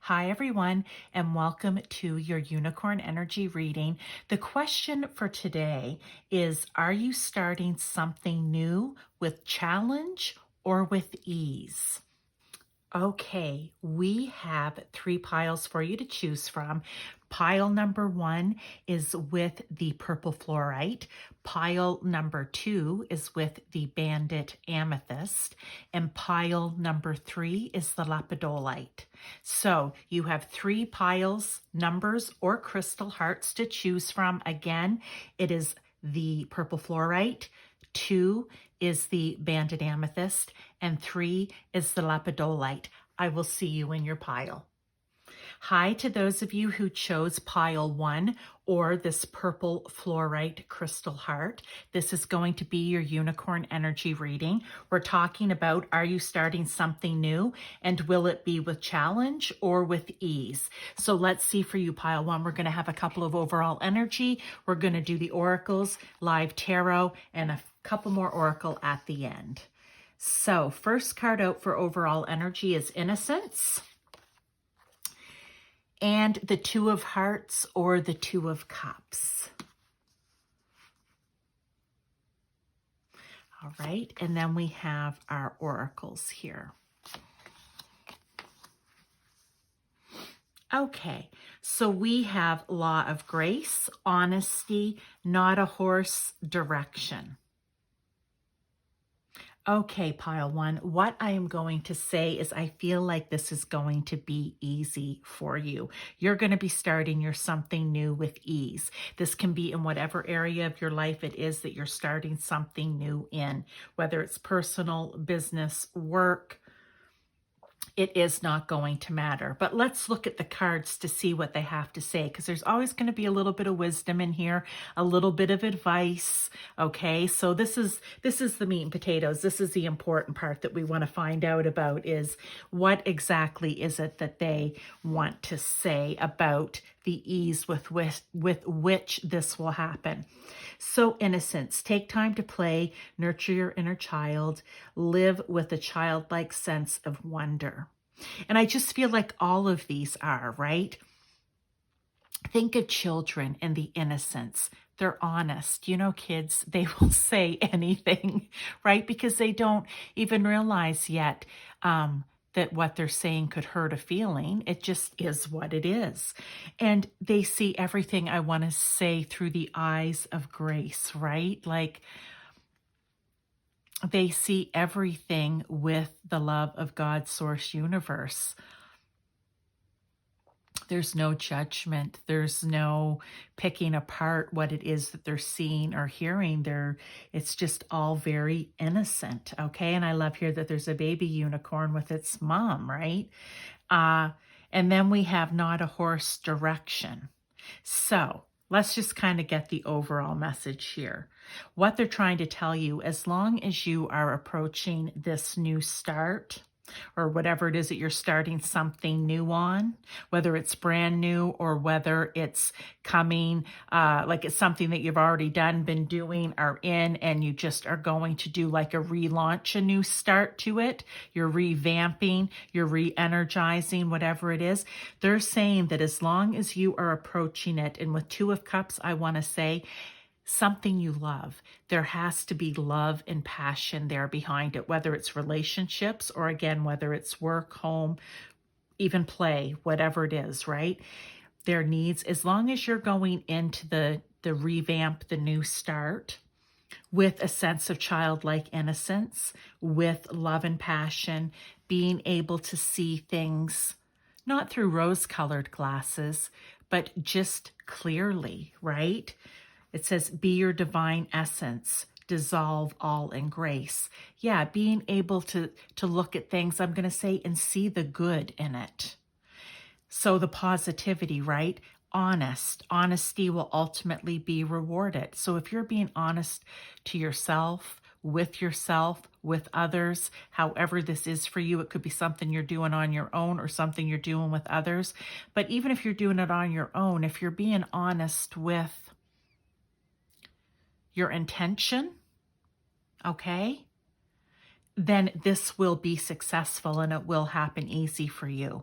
Hi, everyone, and welcome to your unicorn energy reading. The question for today is, are you starting something new with challenge or with ease? Okay, we have 3 piles for you to choose from. Pile number 1 is with the purple fluorite. Pile number 2 is with the banded amethyst. And pile number 3 is the lepidolite. So you have 3 piles, numbers, or crystal hearts to choose from. Again, it is the purple fluorite. 2 is the banded amethyst, and 3 is the lepidolite. I will see you in your pile. Hi to those of you who chose pile 1 or this purple fluorite crystal heart. This is going to be your unicorn energy reading. We're talking about, are you starting something new, and will it be with challenge or with ease? So let's see for you, pile 1. We're going to have a couple of overall energy. We're going to do the oracles, live tarot, and a couple more oracle at the end. So first card out for overall energy is Innocence, and the 2 of Hearts or the 2 of Cups. All right, and then we have our oracles here. Okay, so we have Law of Grace, Honesty, Not a Horse, Direction. Okay, pile 1, what I am going to say is I feel like this is going to be easy for you. You're going to be starting your something new with ease. This can be in whatever area of your life it is that you're starting something new in, whether it's personal, business, work. It is not going to matter. But let's look at the cards to see what they have to say, because there's always going to be a little bit of wisdom in here, a little bit of advice. Okay, so this is the meat and potatoes. This is the important part that we want to find out about, is what exactly is it that they want to say about the ease with which this will happen. So Innocence, take time to play, nurture your inner child, live with a childlike sense of wonder. And I just feel like all of these are, right? Think of children and the innocence. They're honest. You know, kids, they will say anything, right? Because they don't even realize yet that what they're saying could hurt a feeling. It just is what it is. And they see everything, I want to say, through the eyes of grace, right? Like, they see everything with the love of God, source, universe. There's no judgment. There's no picking apart what it is that they're seeing or hearing. It's just all very innocent, okay? And I love here that there's a baby unicorn with its mom, right? And then we have Not a Horse, Direction. So let's just kind of get the overall message here. What they're trying to tell you, as long as you are approaching this new start, or whatever it is that you're starting something new on, whether it's brand new or whether it's coming, like it's something that you've already done, been doing, are in, and you just are going to do like a relaunch, a new start to it. You're revamping, you're re-energizing, whatever it is. They're saying that as long as you are approaching it, and with 2 of Cups, I want to say, something you love. There has to be love and passion there behind it, whether it's relationships or, again, whether it's work, home, even play, whatever it is, right? There needs, as long as you're going into the revamp, the new start, with a sense of childlike innocence, with love and passion, being able to see things not through rose-colored glasses, but just clearly, right? It says, be your divine essence, dissolve all in grace. Yeah, being able to look at things, I'm going to say, and see the good in it. So the positivity, right? Honesty will ultimately be rewarded. So if you're being honest to yourself, with others, however this is for you, it could be something you're doing on your own or something you're doing with others. But even if you're doing it on your own, if you're being honest with your intention, okay, then this will be successful and it will happen easy for you,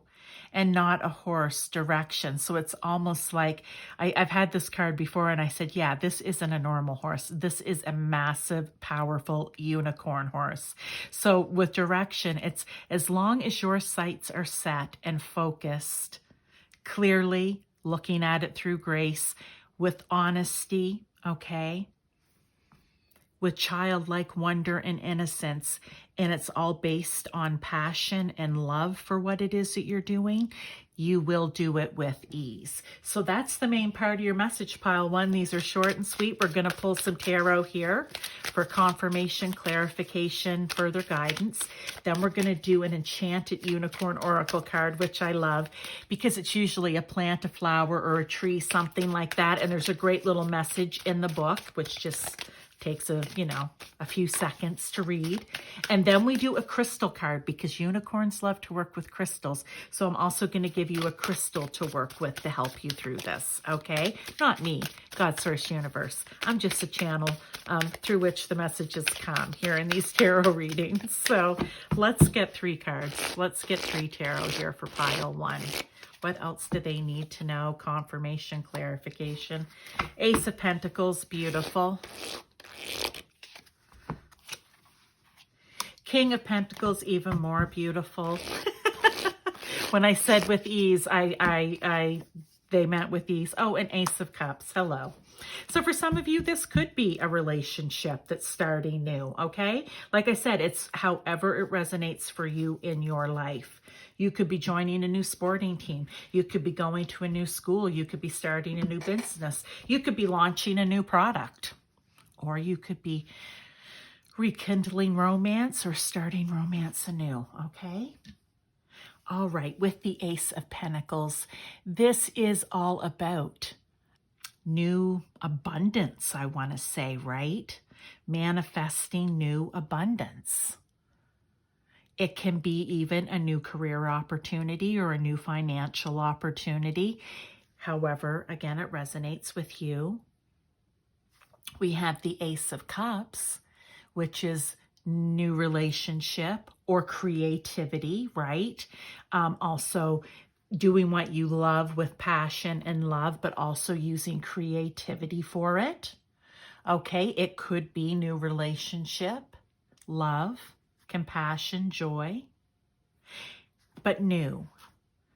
and not a horse direction. So it's almost like I've had this card before and I said, yeah, this isn't a normal horse. This is a massive, powerful unicorn horse. So with direction, it's as long as your sights are set and focused, clearly looking at it through grace, with honesty, okay? With childlike wonder and innocence, and it's all based on passion and love for what it is that you're doing, you will do it with ease. So that's the main part of your message, pile one. These are short and sweet. We're going to pull some tarot here for confirmation, clarification, further guidance. Then we're going to do an enchanted unicorn oracle card, which I love because it's usually a plant, a flower, or a tree, something like that. And there's a great little message in the book, which just takes a few seconds to read. And then we do a crystal card because unicorns love to work with crystals. So I'm also going to give you a crystal to work with to help you through this, okay? Not me, God, Source, Universe. I'm just a channel through which the messages come here in these tarot readings. So let's get 3 cards. Let's get 3 tarot here for pile one. What else do they need to know? Confirmation, clarification. Ace of Pentacles, beautiful. King of Pentacles, even more beautiful. When I said with ease, they meant with ease. Oh, an Ace of Cups. Hello. So for some of you, this could be a relationship that's starting new, okay? Like I said, it's however it resonates for you in your life. You could be joining a new sporting team. You could be going to a new school. You could be starting a new business. You could be launching a new product. Or you could be rekindling romance or starting romance anew, okay? All right, with the Ace of Pentacles, this is all about new abundance, I want to say, right? Manifesting new abundance. It can be even a new career opportunity or a new financial opportunity. However, again, it resonates with you. We have the Ace of Cups, which is new relationship or creativity, right? Also doing what you love with passion and love, but also using creativity for it. Okay, it could be new relationship, love, compassion, joy, but new.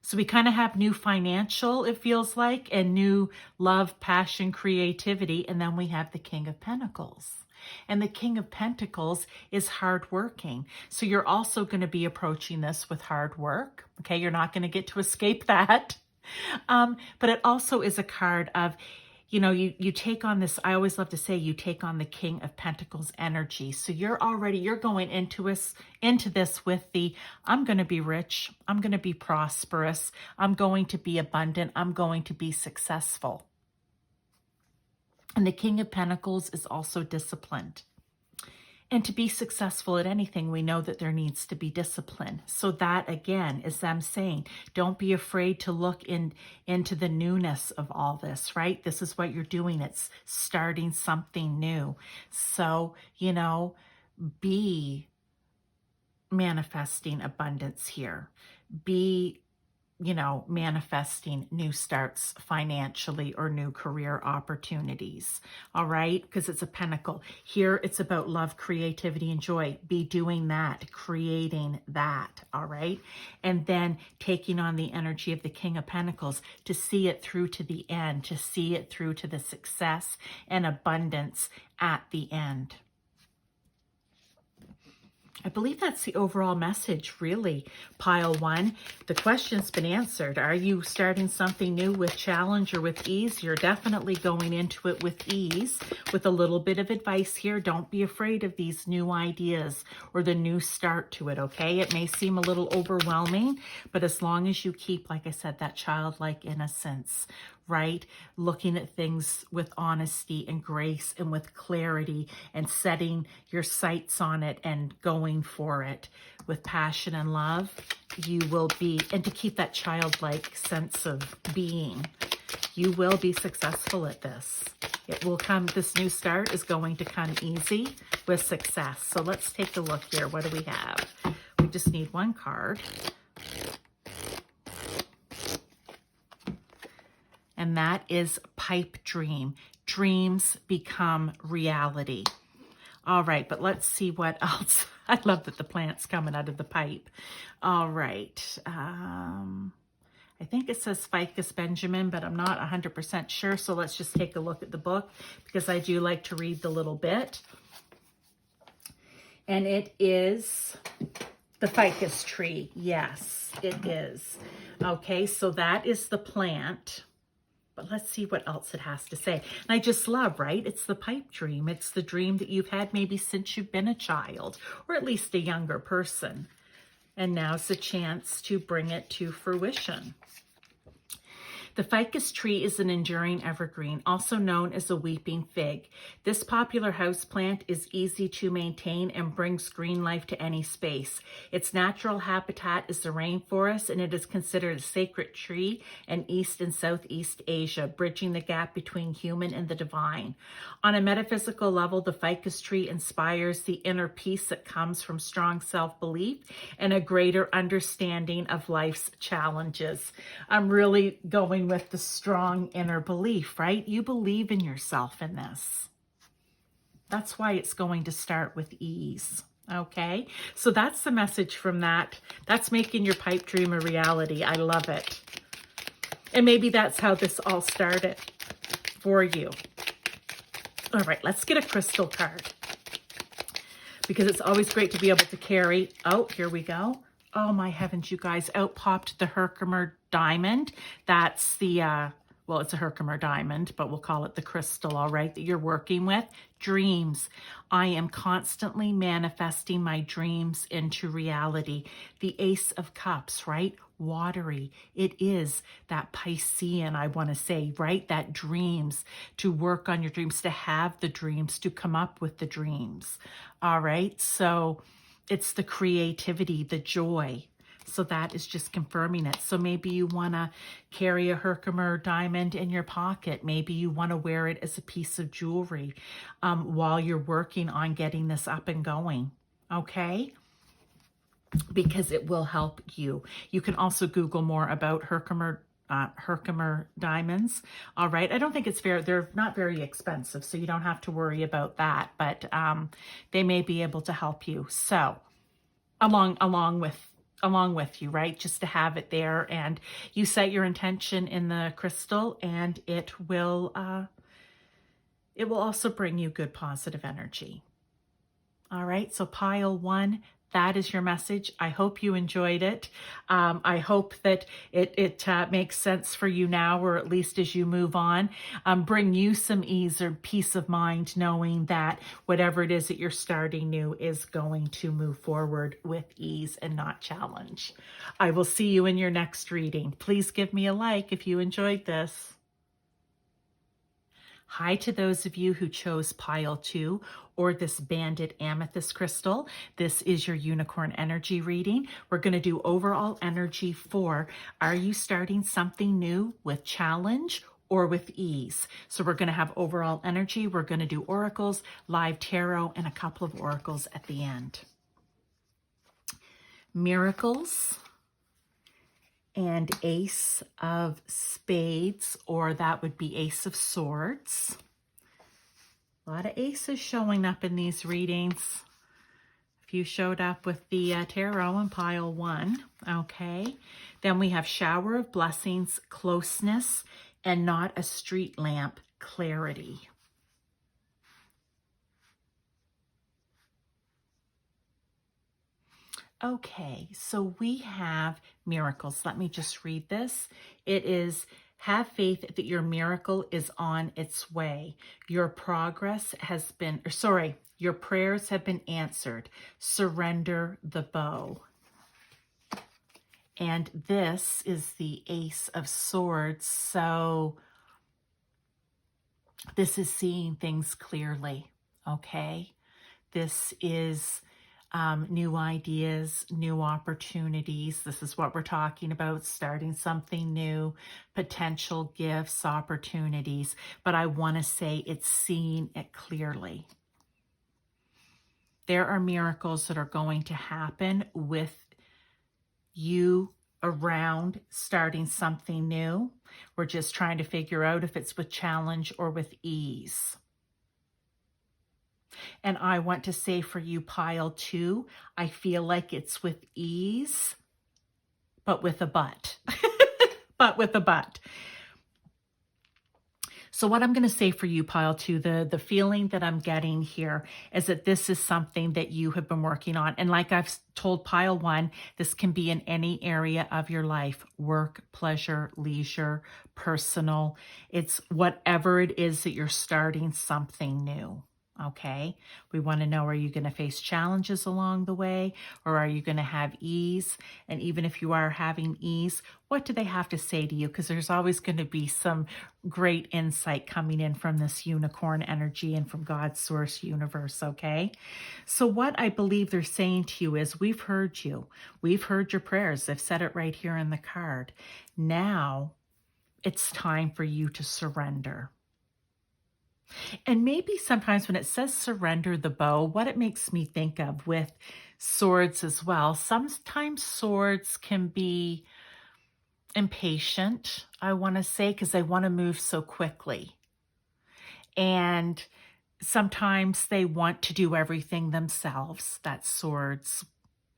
So we kind of have new financial, it feels like, and new love, passion, creativity. And then we have the King of Pentacles. And the King of Pentacles is hardworking. So you're also going to be approaching this with hard work. Okay, you're not going to get to escape that. But it also is a card of, you take on this, I always love to say, you take on the King of Pentacles energy. So you're going into this with the, I'm going to be rich, I'm going to be prosperous, I'm going to be abundant, I'm going to be successful. And the King of Pentacles is also disciplined. And to be successful at anything, we know that there needs to be discipline. So that, again, is them saying, don't be afraid to look into the newness of all this, right? This is what you're doing. It's starting something new. So, be manifesting abundance here. Be manifesting new starts financially or new career opportunities. All right. Because it's a pentacle. Here it's about love, creativity, and joy. Be doing that, creating that. All right. And then taking on the energy of the King of Pentacles to see it through to the end, to see it through to the success and abundance at the end. I believe that's the overall message, really, pile one. The question's been answered. Are you starting something new with challenge or with ease? You're definitely going into it with ease, with a little bit of advice here. Don't be afraid of these new ideas or the new start to it, okay? It may seem a little overwhelming, but as long as you keep, like I said, that childlike innocence, right? Looking at things with honesty and grace and with clarity and setting your sights on it and going for it with passion and love, you will be, and to keep that childlike sense of being, You will be successful at this. It will come, this new start is going to come easy with success. So let's take a look here. What do we have? We just need one card. And that is pipe dream. Dreams become reality. All right, but let's see what else. I love that the plant's coming out of the pipe. All right. I think it says Ficus Benjamin, but I'm not 100% sure. So let's just take a look at the book because I do like to read the little bit. And it is the ficus tree. Yes, it is. Okay, so that is the plant. But let's see what else it has to say. And I just love, right? It's the pipe dream. It's the dream that you've had maybe since you've been a child, or at least a younger person. And now's the chance to bring it to fruition. The ficus tree is an enduring evergreen, also known as a weeping fig. This popular houseplant is easy to maintain and brings green life to any space. Its natural habitat is the rainforest, and it is considered a sacred tree in East and Southeast Asia, bridging the gap between human and the divine. On a metaphysical level, the ficus tree inspires the inner peace that comes from strong self-belief and a greater understanding of life's challenges. I'm really going with the strong inner belief, right? You believe in yourself in this. That's why it's going to start with ease. Okay, so that's the message from that. That's making your pipe dream a reality. I love it. And maybe that's how this all started for you. All right, let's get a crystal card, because it's always great to be able to carry. Oh, here we go. Oh my heavens, you guys, out popped the Herkimer diamond. That's the, well, it's a Herkimer diamond, but we'll call it the crystal, all right, that you're working with. Dreams. I am constantly manifesting my dreams into reality. The Ace of Cups, right? Watery. It is that Piscean, I want to say, right? That dreams, to work on your dreams, to have the dreams, to come up with the dreams. All right, so it's the creativity, the joy. So that is just confirming it. So maybe you want to carry a Herkimer diamond in your pocket. Maybe you want to wear it as a piece of jewelry while you're working on getting this up and going. Okay? Because it will help you. You can also Google more about Herkimer diamonds. All right. I don't think it's fair. They're not very expensive, so you don't have to worry about that, but they may be able to help you. So along with you, right? Just to have it there, and you set your intention in the crystal, and it will also bring you good positive energy. All right. So pile 1, that is your message. I hope you enjoyed it. I hope that it makes sense for you now, or at least as you move on. Bring you some ease or peace of mind knowing that whatever it is that you're starting new is going to move forward with ease and not challenge. I will see you in your next reading. Please give me a like if you enjoyed this. Hi to those of you who chose pile 2 or this banded amethyst crystal. This is your unicorn energy reading. We're going to do overall energy for, are you starting something new with challenge or with ease? So we're going to have overall energy. We're going to do oracles, live tarot, and a couple of oracles at the end. Miracles and Ace of Spades, or that would be Ace of Swords. A lot of aces showing up in these readings. A few showed up with the tarot in pile 1. Okay. Then we have Shower of Blessings, Closeness, and Not a Street Lamp, Clarity. Okay, so we have miracles. Let me just read this. It is, have faith that your miracle is on its way. Your progress has been, your prayers have been answered. Surrender the bow. And this is the Ace of Swords. So this is seeing things clearly, okay? This is new ideas, new opportunities. This is what we're talking about, starting something new, potential gifts, opportunities. But I want to say it's seeing it clearly. There are miracles that are going to happen with you around starting something new. We're just trying to figure out if it's with challenge or with ease. And I want to say for you, pile 2, I feel like it's with ease, but with a but. But with a but. So what I'm going to say for you, pile 2, the feeling that I'm getting here is that this is something that you have been working on. And like I've told pile 1, this can be in any area of your life: work, pleasure, leisure, personal. It's whatever it is that you're starting something new. Okay, we want to know, are you going to face challenges along the way, or are you going to have ease? And even if you are having ease, what do they have to say to you? Because there's always going to be some great insight coming in from this unicorn energy and from God's source universe, okay? So what I believe they're saying to you is, we've heard you. We've heard your prayers. I've said it right here in the card. Now it's time for you to surrender. And maybe sometimes when it says surrender the bow, what it makes me think of with swords as well, sometimes swords can be impatient, I want to say, because they want to move so quickly. And sometimes they want to do everything themselves. That's swords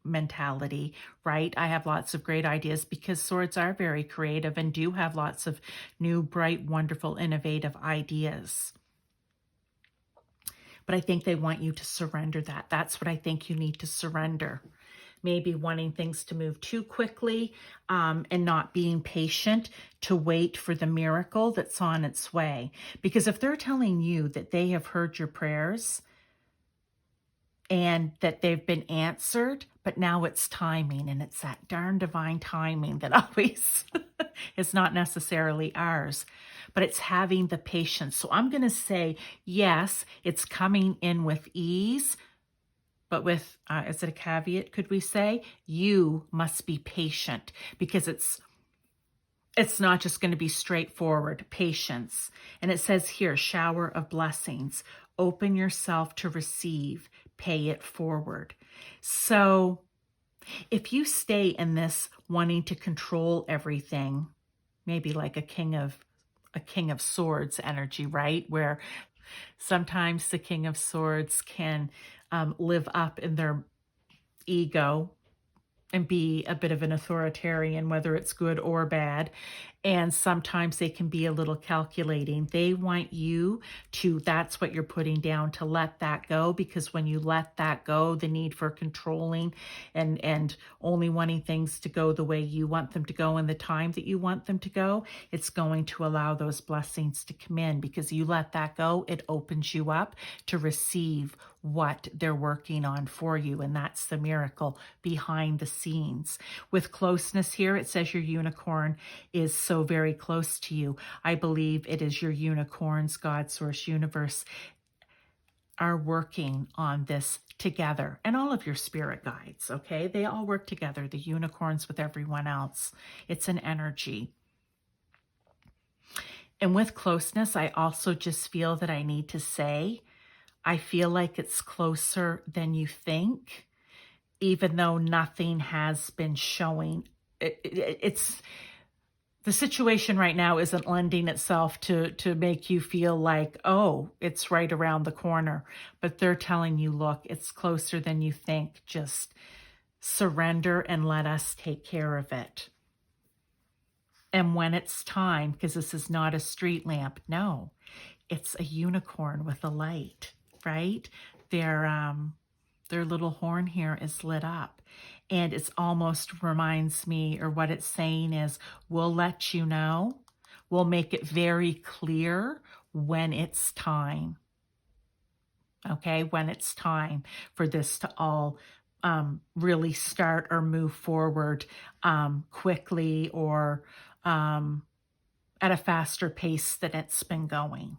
mentality, right? I have lots of great ideas because swords are very creative and do have lots of new, bright, wonderful, innovative ideas. But I think they want you to surrender that. That's what I think you need to surrender. Maybe wanting things to move too quickly, and not being patient to wait for the miracle that's on its way. Because if they're telling you that they have heard your prayers and that they've been answered, but now it's timing, and it's that darn divine timing that always is not necessarily ours, but it's having the patience. So I'm going to say, yes, it's coming in with ease, but with, is it a caveat, could we say? You must be patient, because it's not just going to be straightforward. Patience. And it says here, shower of blessings. Open yourself to receive. Pay it forward. So if you stay in this wanting to control everything, maybe like a king of swords energy, right? Where sometimes the king of swords can live up in their ego and be a bit of an authoritarian, whether it's good or bad. And sometimes they can be a little calculating. They want you to, that's what you're putting down, to let that go, because when you let that go, the need for controlling and only wanting things to go the way you want them to go in the time that you want them to go, it's going to allow those blessings to come in. Because you let that go, it opens you up to receive what they're working on for you. And that's the miracle behind the scenes. With closeness here, it says your unicorn is so very close to you. I believe it is your unicorns, God, source, universe, are working on this together. And all of your spirit guides, okay? They all work together, the unicorns with everyone else. It's an energy. And with closeness, I also just feel that I need to say, I feel like it's closer than you think, even though nothing has been showing. It's the situation right now isn't lending itself to make you feel like, oh, it's right around the corner. But they're telling you, look, it's closer than you think. Just surrender and let us take care of it. And when it's time, because this is not a street lamp, no, it's a unicorn with a light, right? Their little horn here is lit up. And it's almost reminds me, or what it's saying is, we'll let you know. We'll make it very clear when it's time. Okay, when it's time for this to all really start or move forward quickly, or at a faster pace than it's been going.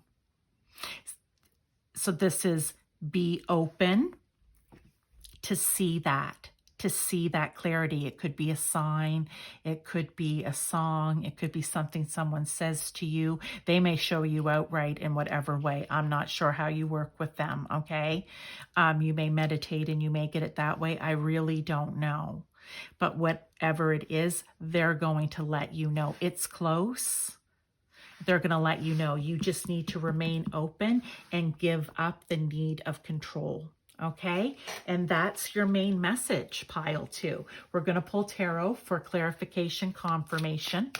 So this is be open to see that. To see that clarity. It could be a sign, it could be a song, it could be something someone says to you. They may show you outright in whatever way. I'm not sure how you work with them, okay? You may meditate and you may get it that way. I really don't know. But whatever it is, they're going to let you know. It's close. They're going to let you know. You just need to remain open and give up the need of control. Okay, and that's your main message, pile 2. We're going to pull tarot for clarification, confirmation,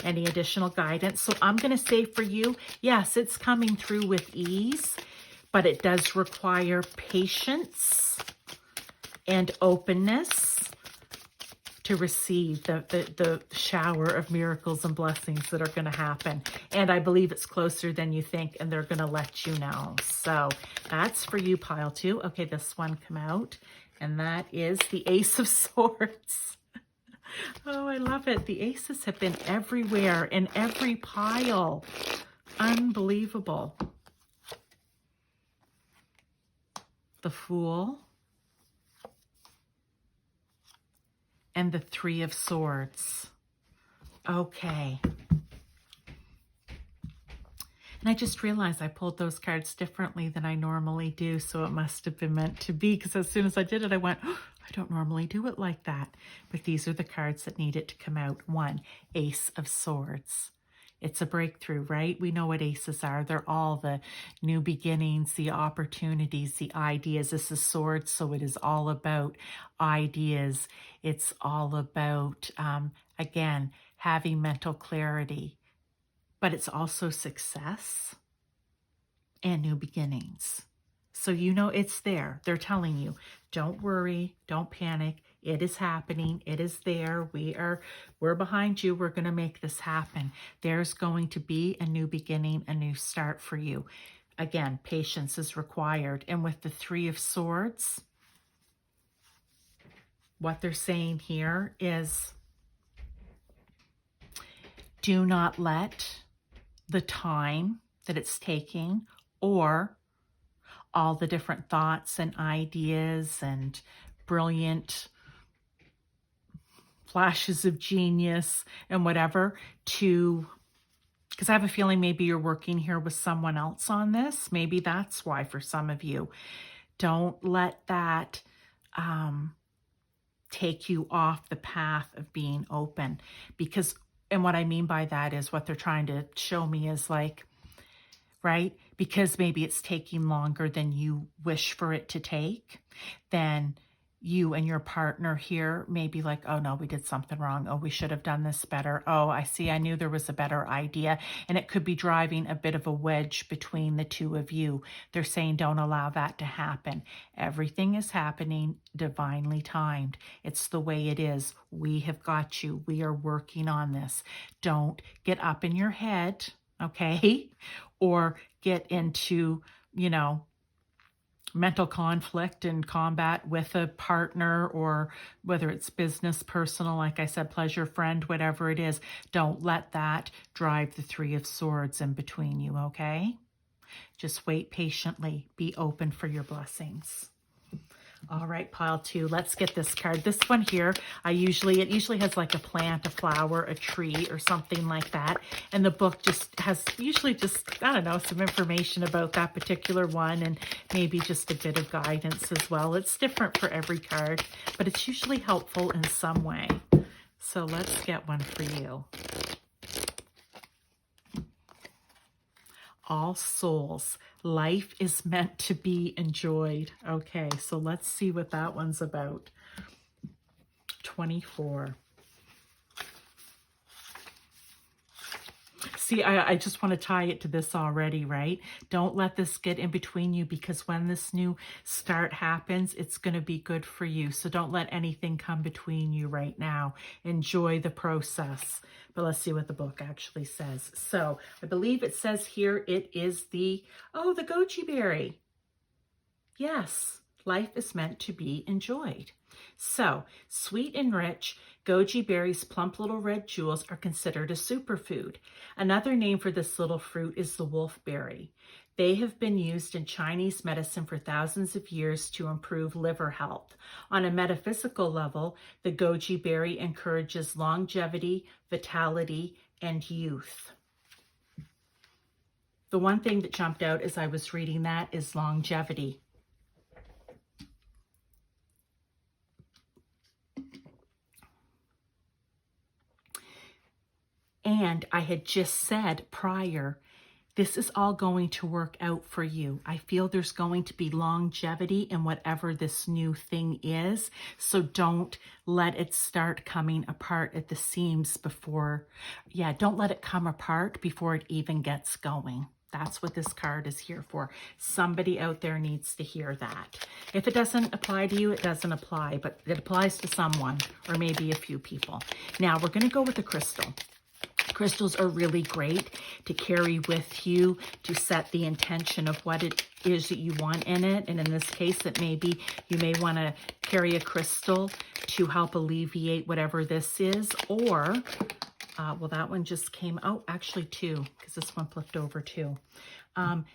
any additional guidance. So I'm going to say for you, yes, it's coming through with ease, but it does require patience and openness to receive the shower of miracles and blessings that are going to happen. And I believe it's closer than you think, and they're going to let you know. So that's for you, pile 2. Okay, this one come out, and that is the Ace of Swords. Oh, I love it. The aces have been everywhere in every pile. Unbelievable. The Fool. And the Three of Swords. Okay. And I just realized I pulled those cards differently than I normally do, so it must have been meant to be, because as soon as I did it, I went, oh, I don't normally do it like that. But these are the cards that need it to come out. 1, Ace of Swords. It's a breakthrough, right? We know what aces are. They're all the new beginnings, the opportunities, the ideas. This is swords, so it is all about ideas. It's all about, again, having mental clarity. But it's also success and new beginnings. So you know it's there. They're telling you, don't worry, don't panic. It is happening. It is there. We're behind you. We're going to make this happen. There's going to be a new beginning, a new start for you. Again, patience is required. And with the Three of Swords, what they're saying here is, do not let the time that it's taking, or all the different thoughts and ideas and brilliant flashes of genius and whatever, because I have a feeling maybe you're working here with someone else on this. Maybe that's why for some of you. Don't let that take you off the path of being open. Because, and what I mean by that is, what they're trying to show me is like, right? Because maybe it's taking longer than you wish for it to take, then you and your partner here may be like, oh no, we did something wrong. Oh, we should have done this better. Oh, I see. I knew there was a better idea. And it could be driving a bit of a wedge between the two of you. They're saying, don't allow that to happen. Everything is happening divinely timed. It's the way it is. We have got you. We are working on this. Don't get up in your head, okay? Or get into, mental conflict and combat with a partner, or whether it's business, personal, like I said, pleasure, friend, whatever it is. Don't let that drive the Three of Swords in between you, okay? Just wait patiently. Be open for your blessings. All right, pile 2. Let's get this card. This one here, it usually has like a plant, a flower, a tree, or something like that. And the book just has usually I don't know, some information about that particular one, and maybe just a bit of guidance as well. It's different for every card, but it's usually helpful in some way. So let's get one for you. All souls. Life is meant to be enjoyed. Okay, so let's see what that one's about. 24. See, I just want to tie it to this already, right? Don't let this get in between you, because when this new start happens, it's going to be good for you. So don't let anything come between you right now. Enjoy the process. But let's see what the book actually says. So I believe it says here it is the goji berry. Yes, life is meant to be enjoyed. So, sweet and rich, goji berries' plump little red jewels are considered a superfood. Another name for this little fruit is the wolfberry. They have been used in Chinese medicine for thousands of years to improve liver health. On a metaphysical level, the goji berry encourages longevity, vitality, and youth. The one thing that jumped out as I was reading that is longevity. And I had just said prior, this is all going to work out for you. I feel there's going to be longevity in whatever this new thing is. So don't let it start coming apart at the seams before, don't let it come apart before it even gets going. That's what this card is here for. Somebody out there needs to hear that. If it doesn't apply to you, it doesn't apply, but it applies to someone or maybe a few people. Now we're going to go with a crystal. Crystals are really great to carry with you to set the intention of what it is that you want in it. And in this case, you may want to carry a crystal to help alleviate whatever this is. Or, well, that one just came out, actually two, because this one flipped over too.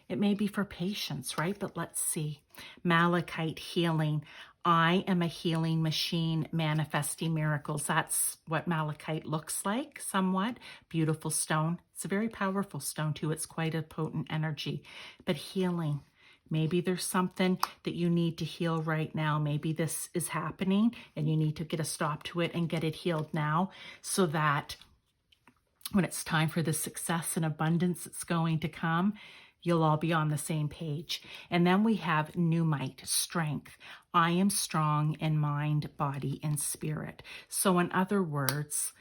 It may be for patience, right? But let's see. Malachite healing. I am a healing machine manifesting miracles. That's what malachite looks like, somewhat. Beautiful stone. It's a very powerful stone too. It's quite a potent energy. But healing. Maybe there's something that you need to heal right now. Maybe this is happening and you need to get a stop to it and get it healed now, so that when it's time for the success and abundance that's going to come, you'll all be on the same page. And then we have Pneumite, strength. I am strong in mind, body, and spirit. So in other words,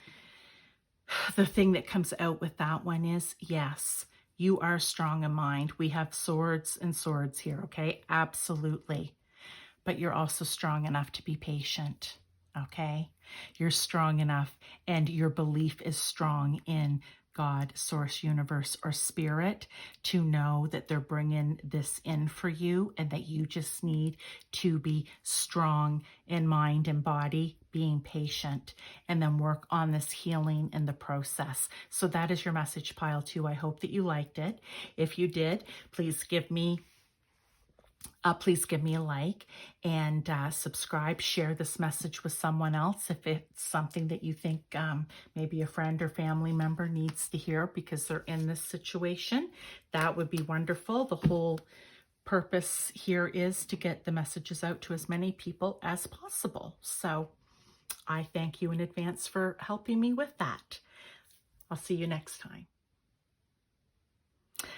the thing that comes out with that one is, yes, you are strong in mind. We have swords and swords here, okay? Absolutely. But you're also strong enough to be patient, okay? You're strong enough, and your belief is strong in God, source, universe, or spirit, to know that they're bringing this in for you and that you just need to be strong in mind and body, being patient, and then work on this healing in the process. So that is your message pile 2. I hope that you liked it. If you did, please give me a like and subscribe. Share this message with someone else if it's something that you think maybe a friend or family member needs to hear because they're in this situation. That would be wonderful. The whole purpose here is to get the messages out to as many people as possible. So I thank you in advance for helping me with that. I'll see you next time.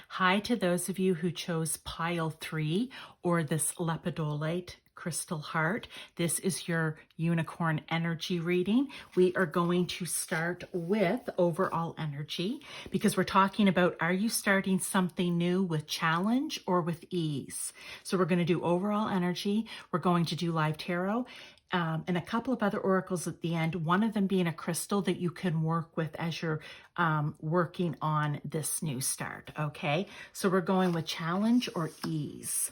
Hi to those of you who chose pile 3 or this Lepidolite crystal heart. This is your unicorn energy reading. We are going to start with overall energy because we're talking about, are you starting something new with challenge or with ease? So we're going to do overall energy. We're going to do live tarot. And a couple of other oracles at the end, one of them being a crystal that you can work with as you're working on this new start, okay? So we're going with challenge or ease.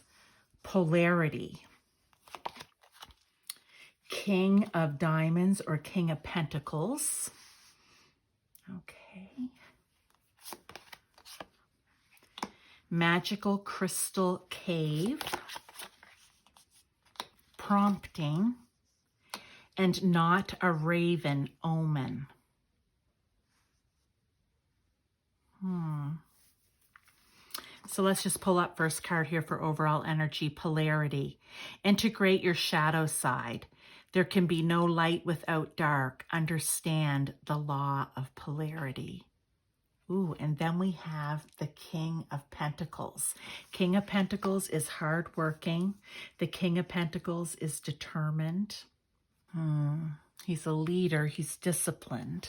Polarity. King of Diamonds or King of Pentacles. Okay. Magical Crystal Cave. Prompting. And Not a Raven Omen. So let's just pull up first card here for overall energy. Polarity. Integrate your shadow side. There can be no light without dark. Understand the law of polarity. Ooh, and then we have the King of Pentacles. King of Pentacles is hardworking. The King of Pentacles is determined. He's a leader. He's disciplined.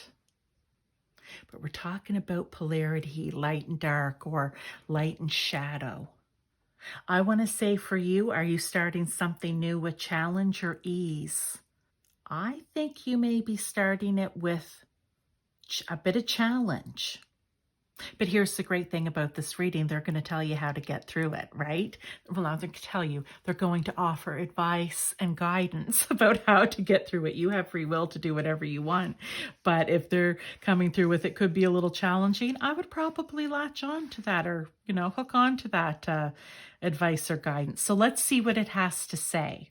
But we're talking about polarity, light and dark, or light and shadow. I want to say for you, are you starting something new with challenge or ease? I think you may be starting it with a bit of challenge. But here's the great thing about this reading. They're going to tell you how to get through it, right? Well, they're going to tell you. They're going to offer advice and guidance about how to get through it. You have free will to do whatever you want. But if they're coming through with it could be a little challenging, I would probably latch on to that, or, hook on to that advice or guidance. So let's see what it has to say.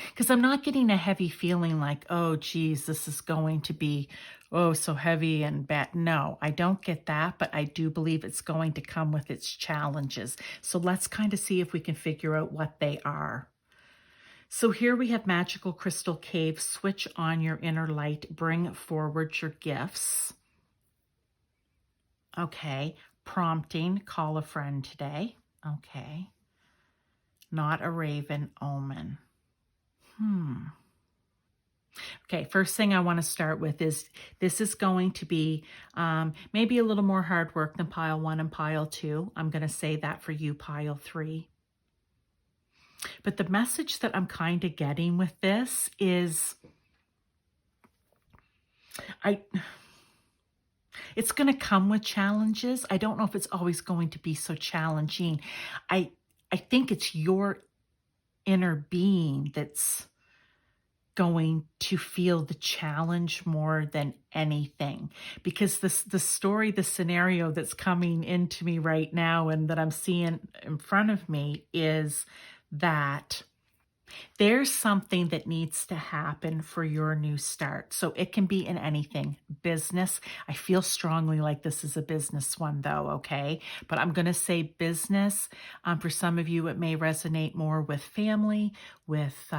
Because I'm not getting a heavy feeling like, oh, geez, this is going to be, oh, so heavy and bad. No, I don't get that, but I do believe it's going to come with its challenges. So let's kind of see if we can figure out what they are. So here we have Magical Crystal Cave, switch on your inner light, bring forward your gifts. Okay, prompting, call a friend today. Okay, not a raven omen. Okay, first thing I want to start with is this is going to be maybe a little more hard work than pile 1 and pile 2. I'm going to say that for you, pile 3. But the message that I'm kind of getting with this is it's going to come with challenges. I don't know if it's always going to be so challenging. I think it's your inner being that's going to feel the challenge more than anything, because the story, the scenario that's coming into me right now and that I'm seeing in front of me is that there's something that needs to happen for your new start. So it can be in anything. Business. I feel strongly like this is a business one though, okay? But I'm going to say business. For some of you, it may resonate more with family, with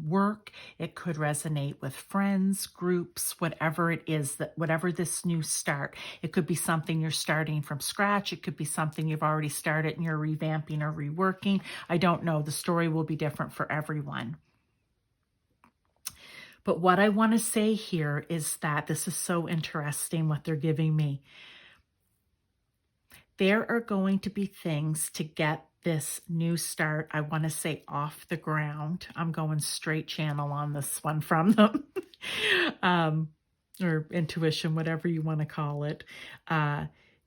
work. It could resonate with friends, groups, whatever it is, that whatever this new start. It could be something you're starting from scratch. It could be something you've already started and you're revamping or reworking. I don't know. The story will be different for everyone. But what I want to say here is that this is so interesting what they're giving me. There are going to be things to get this new start, I want to say, off the ground. I'm going straight channel on this one from them. Or intuition, whatever you want to call it.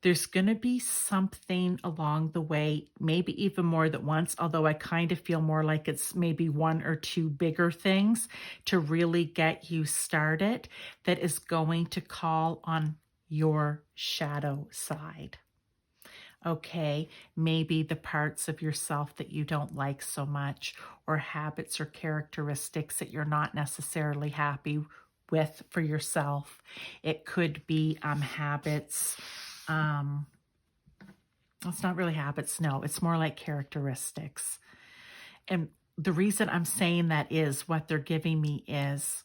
There's going to be something along the way, maybe even more than once, although I kind of feel more like it's maybe 1 or 2 bigger things to really get you started that is going to call on your shadow side. Okay, maybe the parts of yourself that you don't like so much, or habits or characteristics that you're not necessarily happy with for yourself. It could be habits. It's not really habits, no, it's more like characteristics. And the reason I'm saying that is what they're giving me is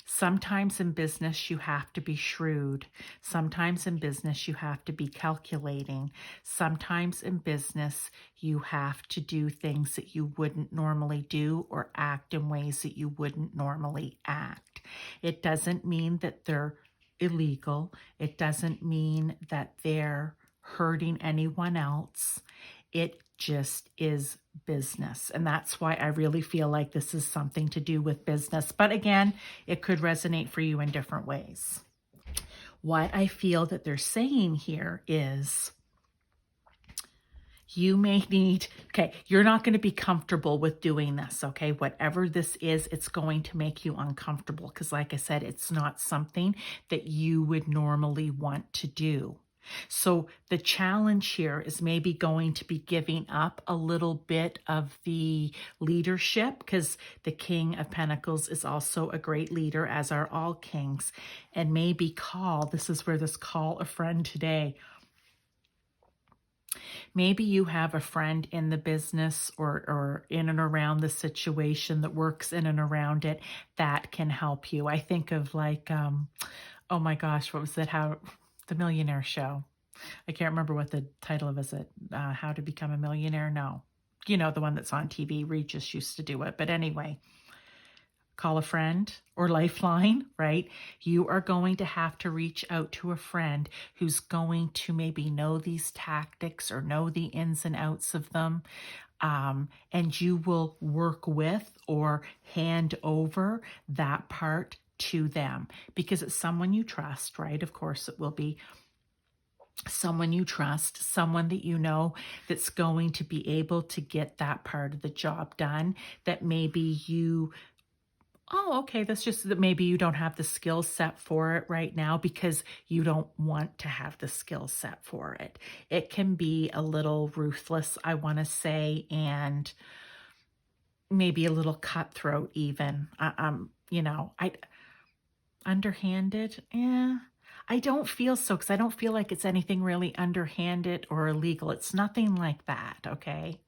sometimes in business, you have to be shrewd. Sometimes in business, you have to be calculating. Sometimes in business, you have to do things that you wouldn't normally do or act in ways that you wouldn't normally act. It doesn't mean that they're illegal. It doesn't mean that they're hurting anyone else. It just is business. And that's why I really feel like this is something to do with business. But again, it could resonate for you in different ways. What I feel that they're saying here is you may need, okay, you're not going to be comfortable with doing this, okay? Whatever this is, it's going to make you uncomfortable because, like I said, it's not something that you would normally want to do. So the challenge here is maybe going to be giving up a little bit of the leadership, because the King of Pentacles is also a great leader, as are all kings, and maybe this is where this call a friend today. Maybe you have a friend in the business or in and around the situation that works in and around it that can help you. I think of like, oh my gosh, what was that? The Millionaire Show. I can't remember what the title of it is. How to Become a Millionaire? No. You know, the one that's on TV. Regis used to do it. But anyway, call a friend or Lifeline, right? You are going to have to reach out to a friend who's going to maybe know these tactics or know the ins and outs of them. And you will work with or hand over that part to them, because it's someone you trust, right? Of course it will be someone you trust, someone that you know that's going to be able to get that part of the job done that maybe you, oh, okay, that's just that maybe you don't have the skill set for it right now because you don't want to have the skill set for it. It can be a little ruthless, I want to say, and maybe a little cutthroat even. I underhanded, I don't feel so, because I don't feel like it's anything really underhanded or illegal. It's nothing like that, okay?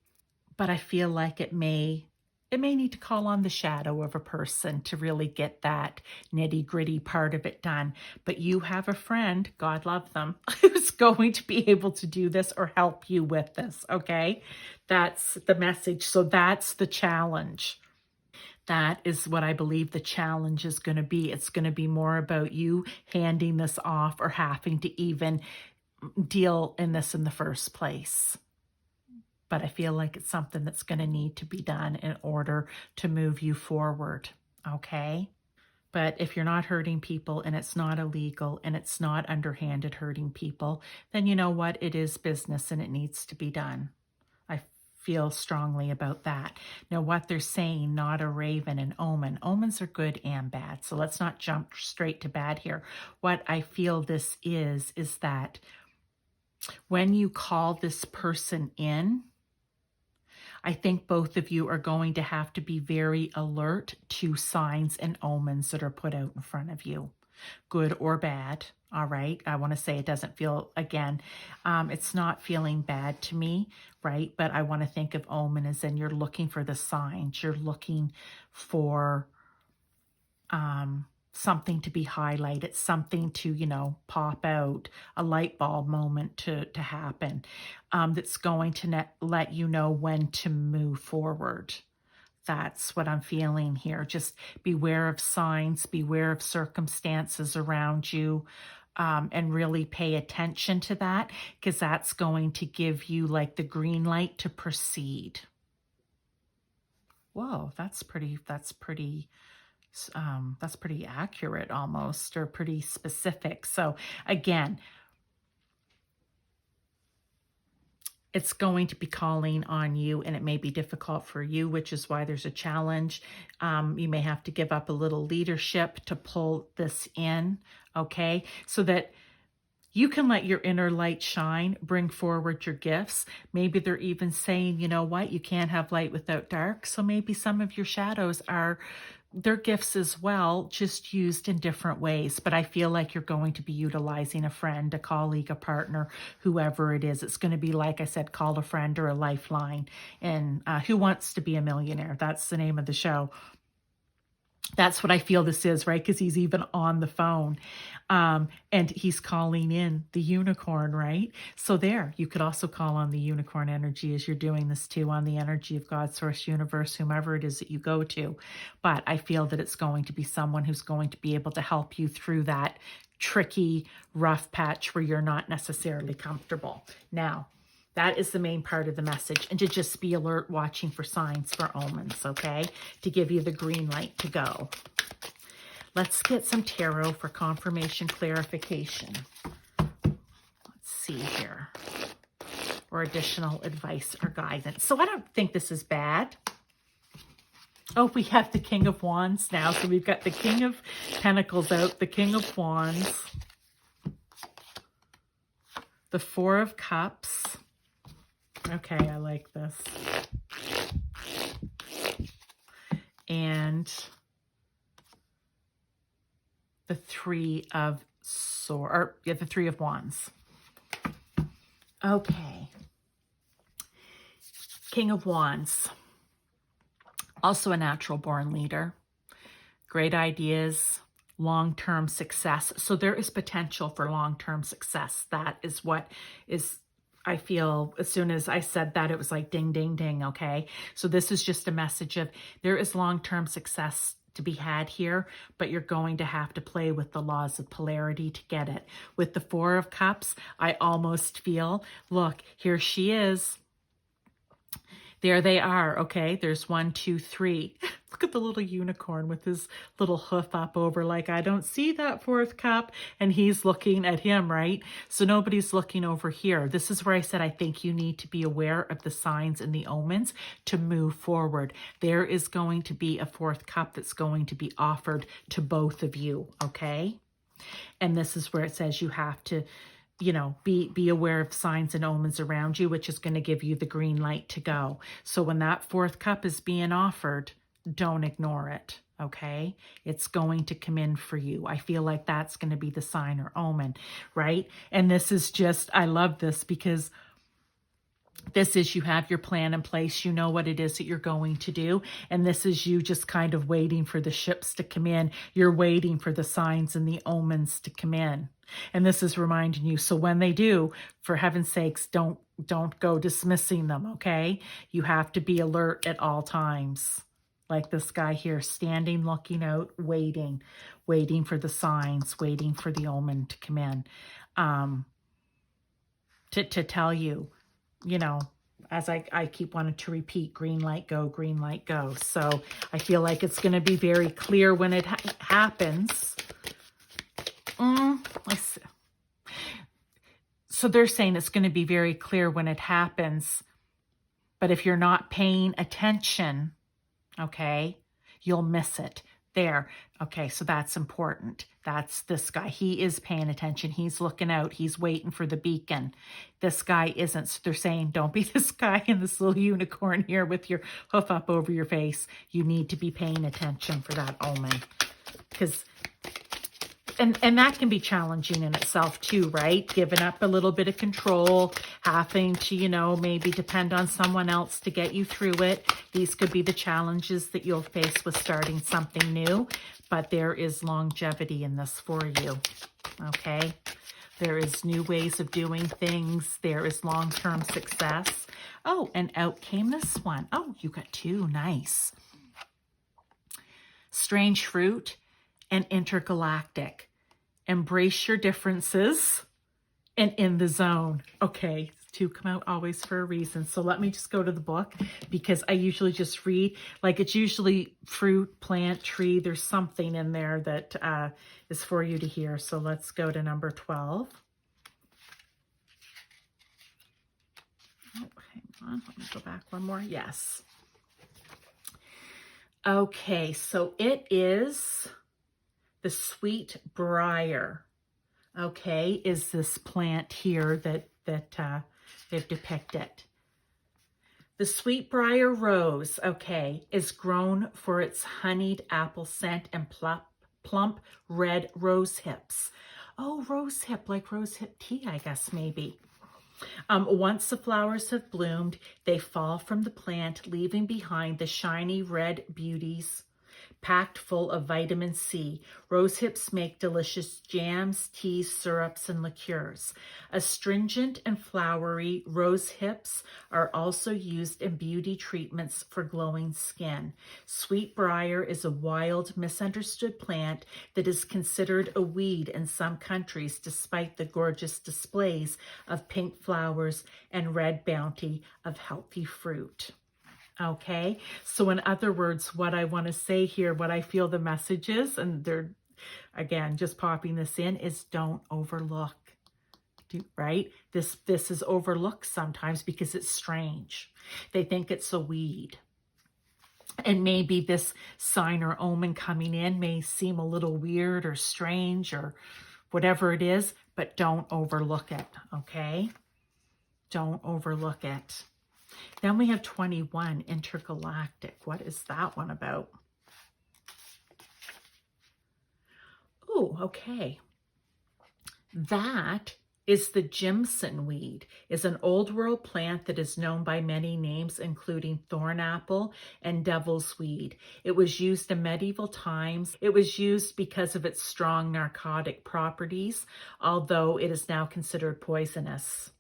But I feel like it may need to call on the shadow of a person to really get that nitty-gritty part of it done. But you have a friend, God love them, who's going to be able to do this or help you with this, okay? That's the message. So that's the challenge. That is what I believe the challenge is going to be. It's going to be more about you handing this off or having to even deal in this in the first place. But I feel like it's something that's going to need to be done in order to move you forward, okay? But if you're not hurting people and it's not illegal and it's not underhanded hurting people, then you know what? It is business and it needs to be done. I feel strongly about that. Now, what they're saying, not a raven, an omen. Omens are good and bad, so let's not jump straight to bad here. What I feel this is that when you call this person in, I think both of you are going to have to be very alert to signs and omens that are put out in front of you, good or bad. All right. I want to say it doesn't feel, again, it's not feeling bad to me, right? But I want to think of omen as in you're looking for the signs. You're looking for something to be highlighted, something to, pop out, a light bulb moment to happen, that's going to let you know when to move forward. That's what I'm feeling here. Just beware of signs, beware of circumstances around you, and really pay attention to that, because that's going to give you like the green light to proceed. Whoa, that's pretty accurate almost, or pretty specific. So again, it's going to be calling on you, and it may be difficult for you, which is why there's a challenge. You may have to give up a little leadership to pull this in, okay? So that you can let your inner light shine, bring forward your gifts. Maybe they're even saying, you know what, you can't have light without dark. So maybe some of your shadows are their gifts as well, just used in different ways. But I feel like you're going to be utilizing a friend, a colleague, a partner, whoever it is. It's going to be, like I said, called a friend or a lifeline. And Who Wants to Be a Millionaire? That's the name of the show. That's what I feel this is, right? Because he's even on the phone. And he's calling in the unicorn, right? So there, you could also call on the unicorn energy as you're doing this too, on the energy of God, source, universe, whomever it is that you go to. But I feel that it's going to be someone who's going to be able to help you through that tricky, rough patch where you're not necessarily comfortable. Now, that is the main part of the message, and to just be alert, watching for signs, for omens, okay? To give you the green light to go. Let's get some tarot for confirmation, clarification. Let's see here. Or additional advice or guidance. So I don't think this is bad. Oh, we have the King of Wands now. So we've got the King of Pentacles out, the King of Wands, the Four of Cups. Okay, I like this. And the Three of the Three of Wands. Okay. King of Wands. Also a natural born leader. Great ideas, long-term success. So there is potential for long-term success. That is what is, I feel, as soon as I said that, it was like ding, ding, ding, okay? So this is just a message of there is long-term success to be had here, but you're going to have to play with the laws of polarity to get it. With the Four of Cups, I almost feel, look, here she is. There they are, okay? There's 1, 2, 3. Look at the little unicorn with his little hoof up over like, I don't see that fourth cup. And he's looking at him, right? So nobody's looking over here. This is where I said I think you need to be aware of the signs and the omens to move forward. There is going to be a fourth cup that's going to be offered to both of you, okay? And this is where it says you have to, you know, be aware of signs and omens around you, which is going to give you the green light to go. So when that fourth cup is being offered, don't ignore it, okay? It's going to come in for you. I feel like that's going to be the sign or omen, right? And this is just, I love this because this is you have your plan in place. You know what it is that you're going to do. And this is you just kind of waiting for the ships to come in. You're waiting for the signs and the omens to come in. And this is reminding you. So when they do, for heaven's sakes, don't go dismissing them, okay? You have to be alert at all times. Like this guy here, standing, looking out, waiting for the signs, waiting for the omen to come in. To tell you, you know, as I keep wanting to repeat, green light go, green light go. So I feel like it's going to be very clear when it happens. So they're saying it's going to be very clear when it happens. But if you're not paying attention, okay, you'll miss it. There. Okay, so that's important. That's this guy. He is paying attention. He's looking out. He's waiting for the beacon. This guy isn't. So they're saying, don't be this guy in this little unicorn here with your hoof up over your face. You need to be paying attention for that omen. Because, and that can be challenging in itself too, right? Giving up a little bit of control, having to, you know, maybe depend on someone else to get you through it. These could be the challenges that you'll face with starting something new, but there is longevity in this for you, okay? There is new ways of doing things. There is long-term success. Oh, and out came this one. Oh, you got two. Nice. Strange fruit and intergalactic. Embrace your differences and in the zone. Okay, two come out always for a reason. So let me just go to the book because I usually just read, like it's usually fruit, plant, tree. There's something in there that is for you to hear. So let's go to number 12. Oh, hang on. Let me go back one more. Yes. Okay, so it is the sweet briar, okay, is this plant here that they've depicted. The sweet briar rose, okay, is grown for its honeyed apple scent and plump red rose hips. Oh, rose hip, like rose hip tea, I guess, maybe. Once the flowers have bloomed, they fall from the plant, leaving behind the shiny red beauties packed full of vitamin C. Rose hips make delicious jams, teas, syrups, and liqueurs. Astringent and flowery rose hips are also used in beauty treatments for glowing skin. Sweet briar is a wild, misunderstood plant that is considered a weed in some countries despite the gorgeous displays of pink flowers and red bounty of healthy fruit. Okay, so in other words, what I want to say here, what I feel the message is, and they're, again, just popping this in, is don't overlook, right? This is overlooked sometimes because it's strange. They think it's a weed. And maybe this sign or omen coming in may seem a little weird or strange or whatever it is, but don't overlook it, okay? Don't overlook it. Then we have 21, intergalactic. What is that one about? Oh, okay. That is the Jimson weed. It's an old world plant that is known by many names, including thornapple and devil's weed. It was used in medieval times. It was used because of its strong narcotic properties, although it is now considered poisonous.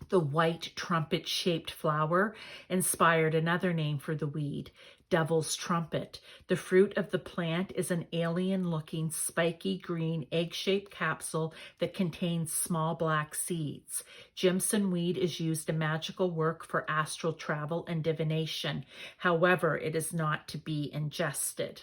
The white trumpet-shaped flower inspired another name for the weed, Devil's Trumpet. The fruit of the plant is an alien-looking, spiky green, egg-shaped capsule that contains small black seeds. Jimson weed is used in magical work for astral travel and divination. However, it is not to be ingested.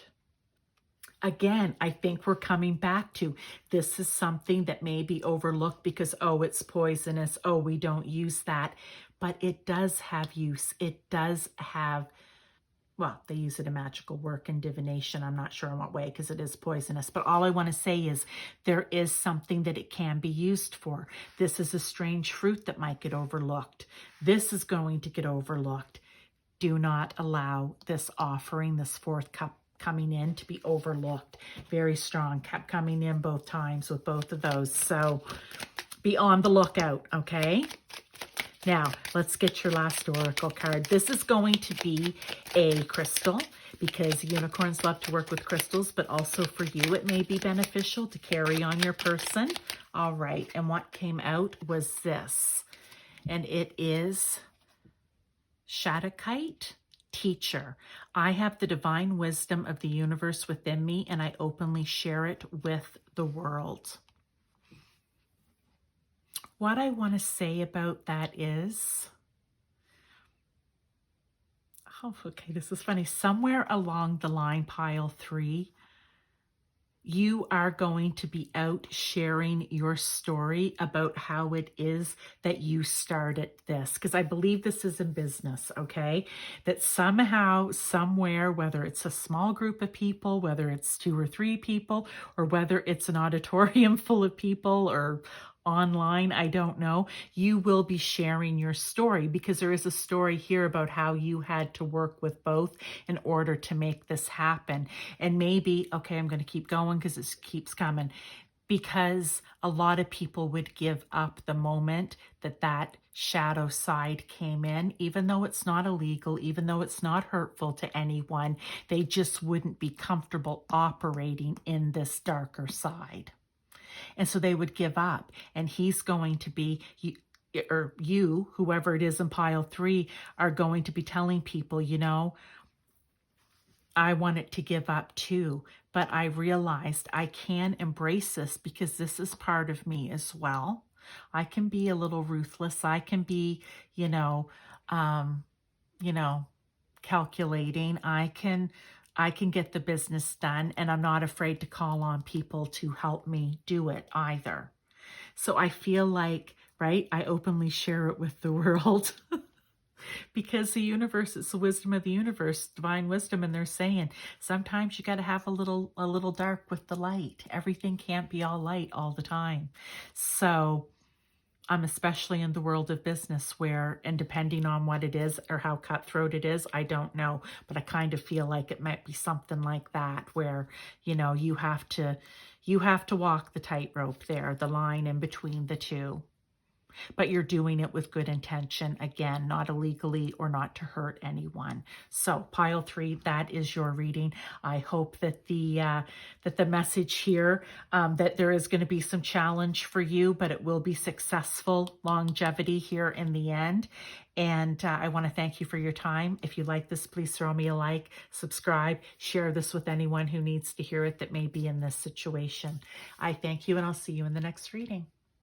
Again, I think we're coming back to this is something that may be overlooked because, oh, it's poisonous. Oh, we don't use that. But it does have use. It does have, well, they use it in magical work and divination. I'm not sure in what way because it is poisonous. But all I want to say is there is something that it can be used for. This is a strange fruit that might get overlooked. This is going to get overlooked. Do not allow this offering, this fourth cup coming in, to be overlooked. Very strong, kept coming in both times with both of those. So be on the lookout, okay? Now, let's get your last oracle card. This is going to be a crystal because unicorns love to work with crystals, but also for you, it may be beneficial to carry on your person. All right, and what came out was this, and it is Shaddakite, teacher. I have the divine wisdom of the universe within me, and I openly share it with the world. What I want to say about that is, oh, okay, this is funny. Somewhere along the line, pile 3, you are going to be out sharing your story about how it is that you started this. Because I believe this is in business, okay? That somehow, somewhere, whether it's a small group of people, whether it's 2 or 3 people, or whether it's an auditorium full of people or online, I don't know, you will be sharing your story because there is a story here about how you had to work with both in order to make this happen. And maybe, okay, I'm going to keep going because it keeps coming, because a lot of people would give up the moment that that shadow side came in, even though it's not illegal, even though it's not hurtful to anyone, they just wouldn't be comfortable operating in this darker side. And so they would give up. And he's going to be, or you, whoever it is in pile 3, are going to be telling people, you know, I wanted to give up too, but I realized I can embrace this because this is part of me as well. I can be a little ruthless. I can be, calculating. I can get the business done, and I'm not afraid to call on people to help me do it either. So I feel like, right, I openly share it with the world because the universe, it's the wisdom of the universe, divine wisdom, and they're saying sometimes you got to have a little dark with the light. Everything can't be all light all the time. So I'm especially in the world of business where, and depending on what it is or how cutthroat it is, I don't know, but I kind of feel like it might be something like that where, you have to walk the tightrope there, the line in between the two. But you're doing it with good intention, again, not illegally or not to hurt anyone. So pile 3, that is your reading. I hope that the message here, that there is going to be some challenge for you, but it will be successful longevity here in the end. And I want to thank you for your time. If you like this, please throw me a like, subscribe, share this with anyone who needs to hear it that may be in this situation. I thank you, and I'll see you in the next reading.